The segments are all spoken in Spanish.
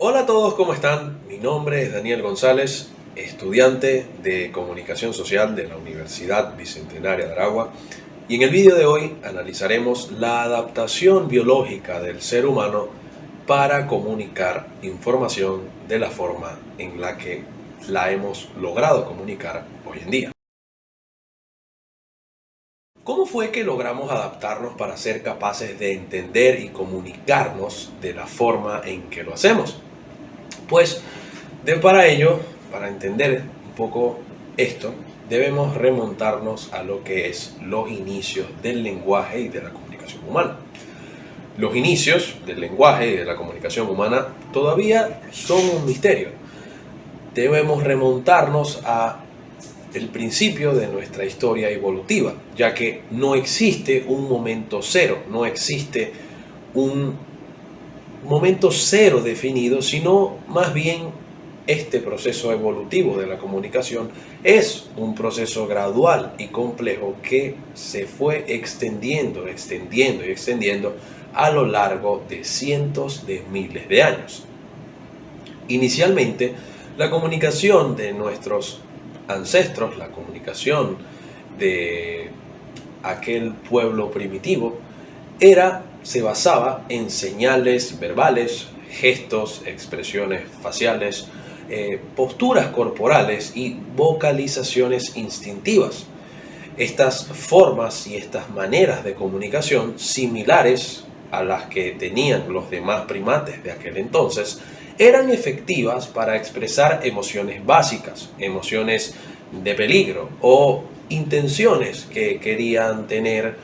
Hola a todos, ¿cómo están? Mi nombre es Daniel González, estudiante de Comunicación Social de la Universidad Bicentenaria de Aragua, y en el vídeo de hoy analizaremos la adaptación biológica del ser humano para comunicar información de la forma en la que la hemos logrado comunicar hoy en día. ¿Cómo fue que logramos adaptarnos para ser capaces de entender y comunicarnos de la forma en que lo hacemos? Pues para ello, para entender un poco esto, debemos remontarnos a lo que es los inicios del lenguaje y de la comunicación humana. Los inicios del lenguaje y de la comunicación humana todavía son un misterio. Debemos remontarnos a el principio de nuestra historia evolutiva, ya que no existe un momento cero, no existe un momento cero definido, sino más bien este proceso evolutivo de la comunicación es un proceso gradual y complejo que se fue extendiendo a lo largo de cientos de miles de años. Inicialmente, la comunicación de nuestros ancestros, la comunicación de aquel pueblo primitivo, se basaba en señales verbales, gestos, expresiones faciales, posturas corporales y vocalizaciones instintivas. Estas formas y estas maneras de comunicación, similares a las que tenían los demás primates de aquel entonces, eran efectivas para expresar emociones básicas, emociones de peligro o intenciones que querían tener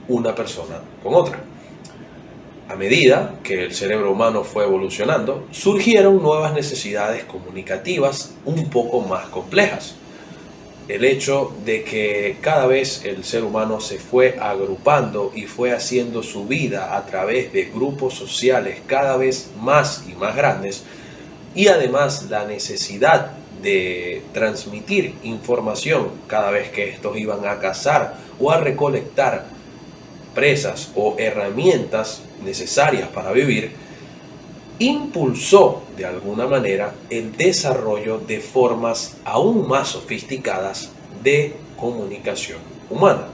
una persona con otra. A medida que el cerebro humano fue evolucionando, surgieron nuevas necesidades comunicativas un poco más complejas. El hecho de que cada vez el ser humano se fue agrupando y fue haciendo su vida a través de grupos sociales cada vez más y más grandes, y además la necesidad de transmitir información cada vez que estos iban a cazar o a recolectar presas o herramientas necesarias para vivir, impulsó de alguna manera el desarrollo de formas aún más sofisticadas de comunicación humana.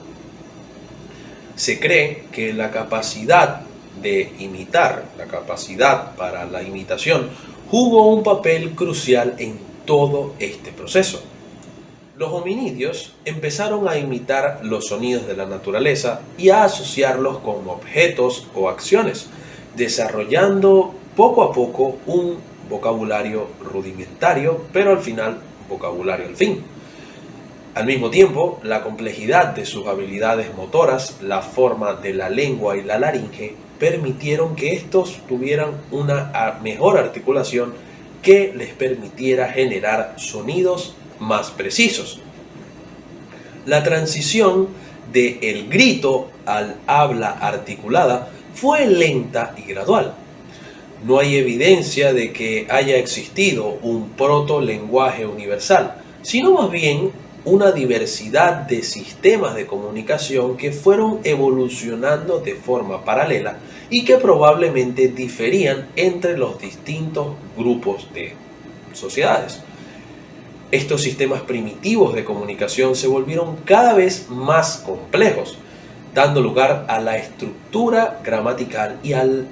Se cree que la capacidad de imitar, la capacidad para la imitación, jugó un papel crucial en todo este proceso. Los hominidios empezaron a imitar los sonidos de la naturaleza y a asociarlos con objetos o acciones, desarrollando poco a poco un vocabulario rudimentario, pero al final vocabulario al fin. Al mismo tiempo, la complejidad de sus habilidades motoras, la forma de la lengua y la laringe permitieron que estos tuvieran una mejor articulación que les permitiera generar sonidos más precisos. La transición del grito al habla articulada fue lenta y gradual. No hay evidencia de que haya existido un proto-lenguaje universal, sino más bien una diversidad de sistemas de comunicación que fueron evolucionando de forma paralela y que probablemente diferían entre los distintos grupos de sociedades. Estos sistemas primitivos de comunicación se volvieron cada vez más complejos, dando lugar a la estructura gramatical y al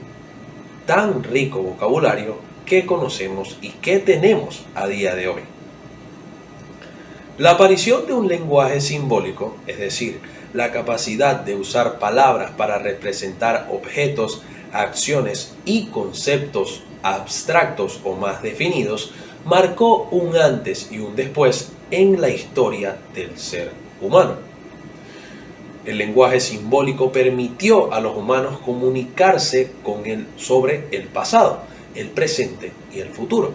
tan rico vocabulario que conocemos y que tenemos a día de hoy. La aparición de un lenguaje simbólico, es decir, la capacidad de usar palabras para representar objetos, acciones y conceptos abstractos o más definidos, marcó un antes y un después en la historia del ser humano. El lenguaje simbólico permitió a los humanos comunicarse sobre el pasado, el presente y el futuro.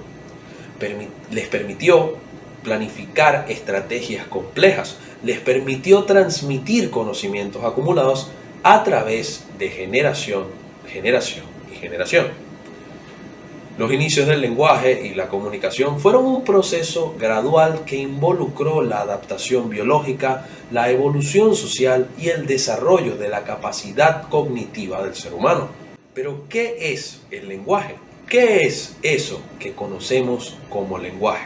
Les permitió planificar estrategias complejas, les permitió transmitir conocimientos acumulados a través de generación y generación. Los inicios del lenguaje y la comunicación fueron un proceso gradual que involucró la adaptación biológica, la evolución social y el desarrollo de la capacidad cognitiva del ser humano. Pero, ¿qué es el lenguaje? ¿Qué es eso que conocemos como lenguaje?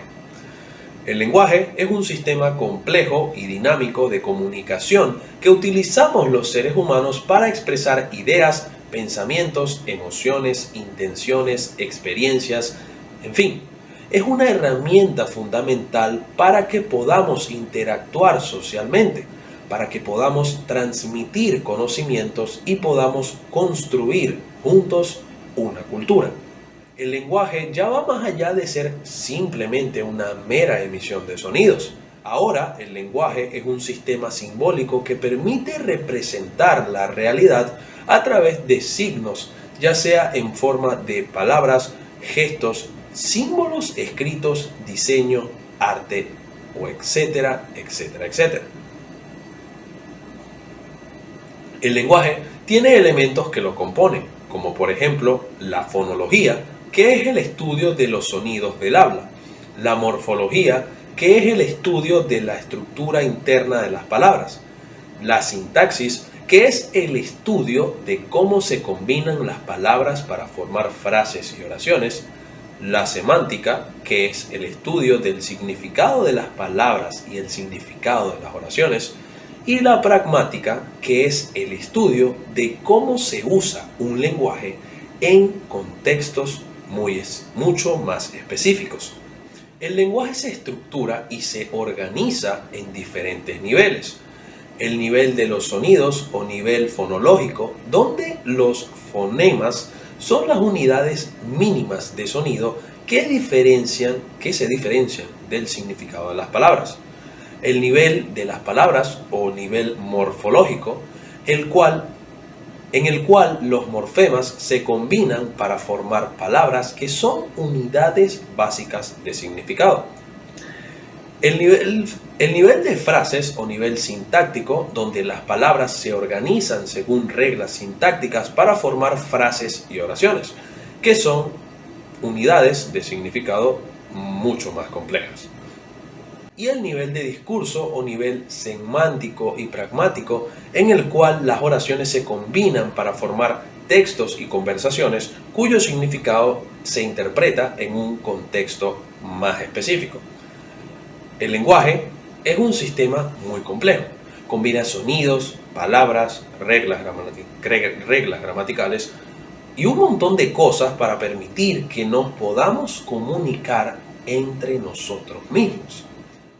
El lenguaje es un sistema complejo y dinámico de comunicación que utilizamos los seres humanos para expresar ideas, pensamientos, emociones, intenciones, experiencias, en fin. Es una herramienta fundamental para que podamos interactuar socialmente, para que podamos transmitir conocimientos y podamos construir juntos una cultura. El lenguaje ya va más allá de ser simplemente una mera emisión de sonidos. Ahora, el lenguaje es un sistema simbólico que permite representar la realidad a través de signos, ya sea en forma de palabras, gestos, símbolos escritos, diseño, arte, o etcétera, etcétera, etcétera. El lenguaje tiene elementos que lo componen, como por ejemplo la fonología, que es el estudio de los sonidos del habla, la morfología, que es el estudio de la estructura interna de las palabras, la sintaxis, que es el estudio de cómo se combinan las palabras para formar frases y oraciones, la semántica, que es el estudio del significado de las palabras y el significado de las oraciones, y la pragmática, que es el estudio de cómo se usa un lenguaje en contextos mucho más específicos. El lenguaje se estructura y se organiza en diferentes niveles. El nivel de los sonidos o nivel fonológico, donde los fonemas son las unidades mínimas de sonido que se diferencian del significado de las palabras. El nivel de las palabras o nivel morfológico, en el cual los morfemas se combinan para formar palabras que son unidades básicas de significado. El nivel de frases o nivel sintáctico, donde las palabras se organizan según reglas sintácticas para formar frases y oraciones, que son unidades de significado mucho más complejas. Y el nivel de discurso o nivel semántico y pragmático, en el cual las oraciones se combinan para formar textos y conversaciones cuyo significado se interpreta en un contexto más específico. El lenguaje es un sistema muy complejo. Combina sonidos, palabras, reglas gramaticales y un montón de cosas para permitir que nos podamos comunicar entre nosotros mismos.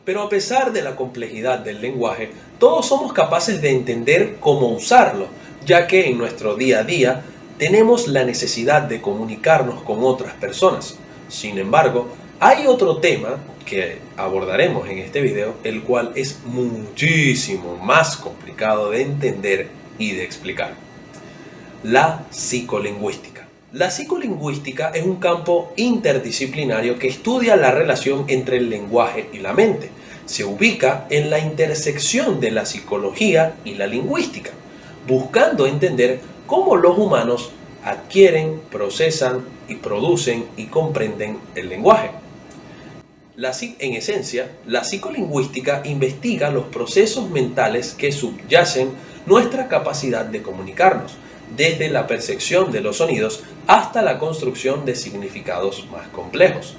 Pero a pesar de la complejidad del lenguaje, todos somos capaces de entender cómo usarlo, ya que en nuestro día a día tenemos la necesidad de comunicarnos con otras personas. Sin embargo, hay otro tema que abordaremos en este video, el cual es muchísimo más complicado de entender y de explicar. La psicolingüística. La psicolingüística es un campo interdisciplinario que estudia la relación entre el lenguaje y la mente. Se ubica en la intersección de la psicología y la lingüística, buscando entender cómo los humanos adquieren, procesan y producen y comprenden el lenguaje. En esencia, la psicolingüística investiga los procesos mentales que subyacen nuestra capacidad de comunicarnos, desde la percepción de los sonidos hasta la construcción de significados más complejos.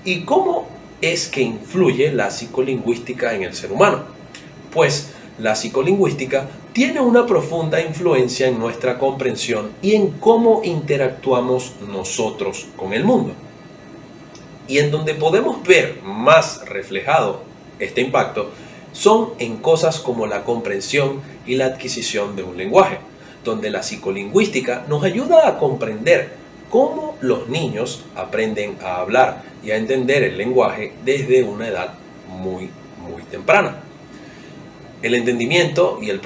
¿Y cómo es que influye la psicolingüística en el ser humano? Pues la psicolingüística tiene una profunda influencia en nuestra comprensión y en cómo interactuamos nosotros con el mundo. Y en donde podemos ver más reflejado este impacto son en cosas como la comprensión y la adquisición de un lenguaje, donde la psicolingüística nos ayuda a comprender cómo los niños aprenden a hablar y a entender el lenguaje desde una edad muy temprana. El entendimiento del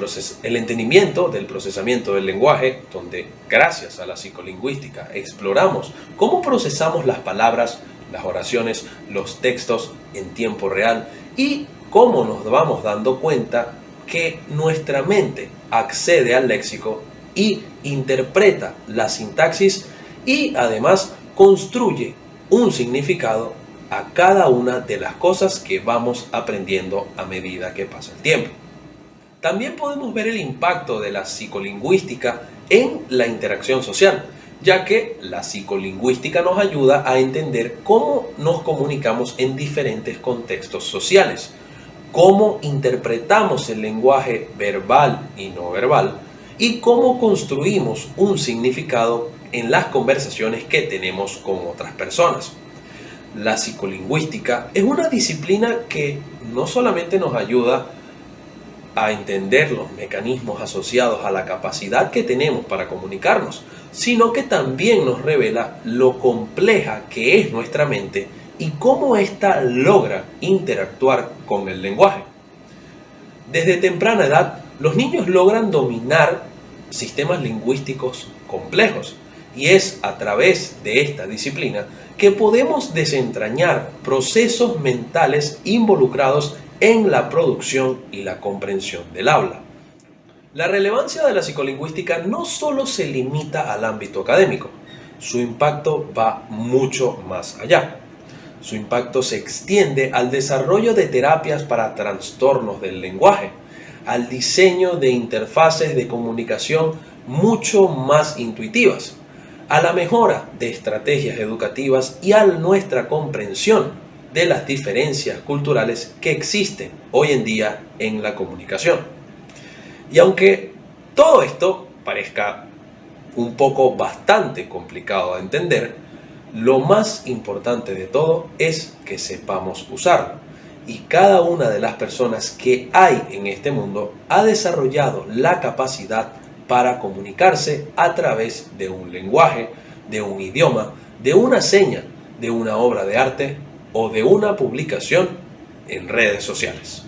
procesamiento del lenguaje, donde gracias a la psicolingüística exploramos cómo procesamos las palabras, las oraciones, los textos en tiempo real y cómo nos vamos dando cuenta que nuestra mente accede al léxico y interpreta la sintaxis y además construye un significado a cada una de las cosas que vamos aprendiendo a medida que pasa el tiempo. También podemos ver el impacto de la psicolingüística en la interacción social, ya que la psicolingüística nos ayuda a entender cómo nos comunicamos en diferentes contextos sociales, cómo interpretamos el lenguaje verbal y no verbal, y cómo construimos un significado en las conversaciones que tenemos con otras personas. La psicolingüística es una disciplina que no solamente nos ayuda a entender los mecanismos asociados a la capacidad que tenemos para comunicarnos, sino que también nos revela lo compleja que es nuestra mente y cómo ésta logra interactuar con el lenguaje. Desde temprana edad, los niños logran dominar sistemas lingüísticos complejos, y es a través de esta disciplina que podemos desentrañar procesos mentales involucrados en la producción y la comprensión del habla. La relevancia de la psicolingüística no solo se limita al ámbito académico, su impacto va mucho más allá. Su impacto se extiende al desarrollo de terapias para trastornos del lenguaje, al diseño de interfaces de comunicación mucho más intuitivas, a la mejora de estrategias educativas y a nuestra comprensión de las diferencias culturales que existen hoy en día en la comunicación. Y aunque todo esto parezca un poco bastante complicado de entender, lo más importante de todo es que sepamos usarlo. Y cada una de las personas que hay en este mundo ha desarrollado la capacidad para comunicarse a través de un lenguaje, de un idioma, de una seña, de una obra de arte o de una publicación en redes sociales.